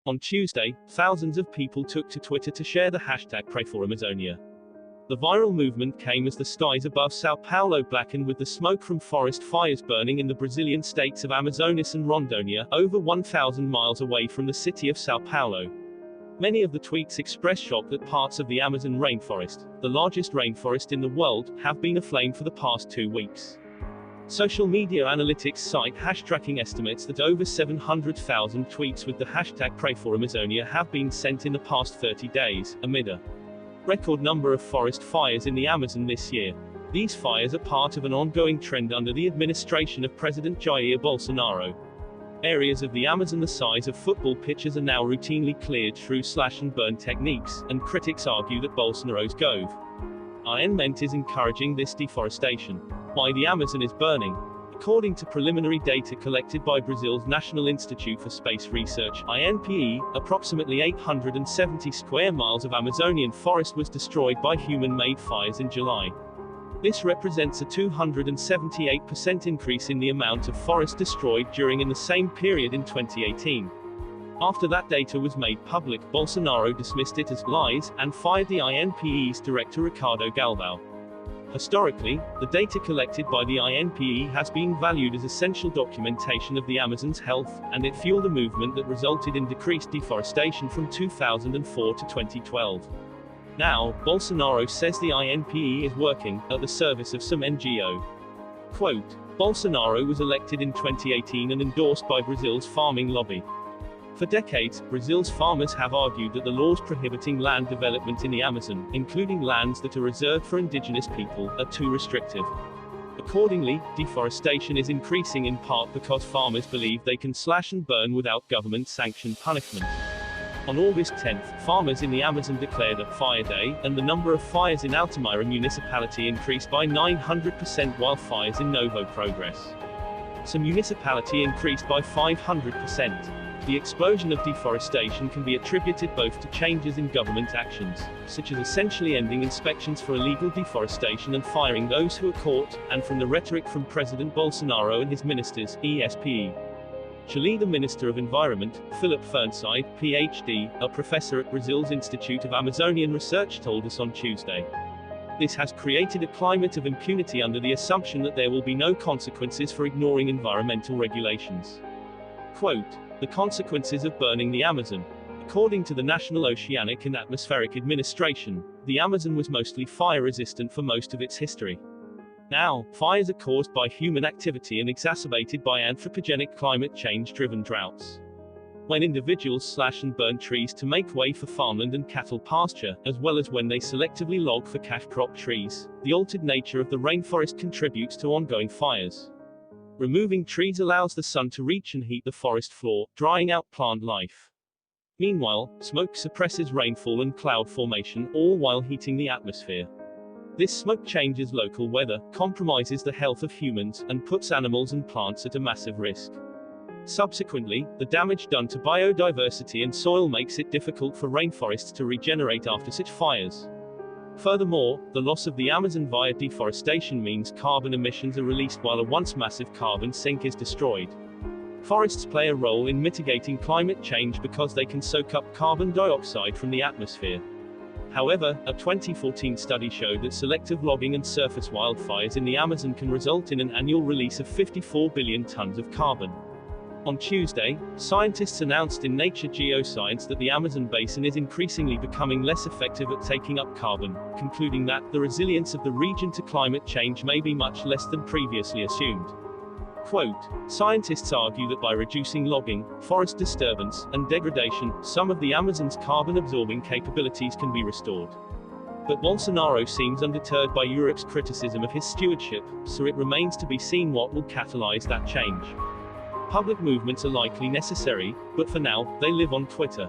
On Tuesday, thousands of people took to Twitter to share the hashtag #PrayForAmazonia. The viral movement came as the skies above Sao Paulo blackened with the smoke from forest fires burning in the Brazilian states of Amazonas and Rondônia, over 1,000 miles away from the city of Sao Paulo. Many of the tweets express shock that parts of the Amazon rainforest, the largest rainforest in the world, have been aflame for the past 2 weeks. Social media analytics site Hashtracking estimates that over 700,000 tweets with the hashtag #PrayForAmazonia have been sent in the past 30 days, amid a record number of forest fires in the Amazon this year. These fires are part of an ongoing trend under the administration of President Jair Bolsonaro. Areas of the Amazon the size of football pitches are now routinely cleared through slash-and-burn techniques, and critics argue that Bolsonaro's government is encouraging this deforestation. Why the Amazon is burning? According to preliminary data collected by Brazil's National Institute for Space Research, INPE, approximately 870 square miles of Amazonian forest was destroyed by human-made fires in July. This represents a 278% increase in the amount of forest destroyed in the same period in 2018. After that data was made public, Bolsonaro dismissed it as lies and fired the INPE's director Ricardo Galvão. Historically, the data collected by the INPE has been valued as essential documentation of the Amazon's health, and it fueled a movement that resulted in decreased deforestation from 2004 to 2012. Now, Bolsonaro says the INPE is working at the service of some NGO. Quote, Bolsonaro was elected in 2018 and endorsed by Brazil's farming lobby. For decades, Brazil's farmers have argued that the laws prohibiting land development in the Amazon, including lands that are reserved for indigenous people, are too restrictive. Accordingly, deforestation is increasing in part because farmers believe they can slash and burn without government-sanctioned punishment. On August 10th, farmers in the Amazon declared a fire day, and the number of fires in Altamira municipality increased by 900% while fires in Novo Progresso municipality increased by 500%. The explosion of deforestation can be attributed both to changes in government actions, such as essentially ending inspections for illegal deforestation and firing those who are caught, and from the rhetoric from President Bolsonaro and his ministers, ESPE. Chile. The Minister of Environment, Philip Fernside, PhD, a professor at Brazil's Institute of Amazonian Research, told us on Tuesday. This has created a climate of impunity under the assumption that there will be no consequences for ignoring environmental regulations. Quote, the consequences of burning the Amazon. According to the National Oceanic and Atmospheric Administration, the Amazon was mostly fire-resistant for most of its history. Now, fires are caused by human activity and exacerbated by anthropogenic climate change-driven droughts. When individuals slash and burn trees to make way for farmland and cattle pasture, as well as when they selectively log for cash crop trees, the altered nature of the rainforest contributes to ongoing fires. Removing trees allows the sun to reach and heat the forest floor, drying out plant life. Meanwhile, smoke suppresses rainfall and cloud formation, all while heating the atmosphere. This smoke changes local weather, compromises the health of humans, and puts animals and plants at a massive risk. Subsequently, the damage done to biodiversity and soil makes it difficult for rainforests to regenerate after such fires. Furthermore, the loss of the Amazon via deforestation means carbon emissions are released while a once massive carbon sink is destroyed. Forests play a role in mitigating climate change because they can soak up carbon dioxide from the atmosphere. However, a 2014 study showed that selective logging and surface wildfires in the Amazon can result in an annual release of 54 billion tons of carbon. On Tuesday, scientists announced in Nature Geoscience that the Amazon basin is increasingly becoming less effective at taking up carbon, concluding that the resilience of the region to climate change may be much less than previously assumed. Quote, scientists argue that by reducing logging, forest disturbance, and degradation, some of the Amazon's carbon-absorbing capabilities can be restored. But Bolsonaro seems undeterred by Europe's criticism of his stewardship, so it remains to be seen what will catalyze that change. Public movements are likely necessary, but for now, they live on Twitter.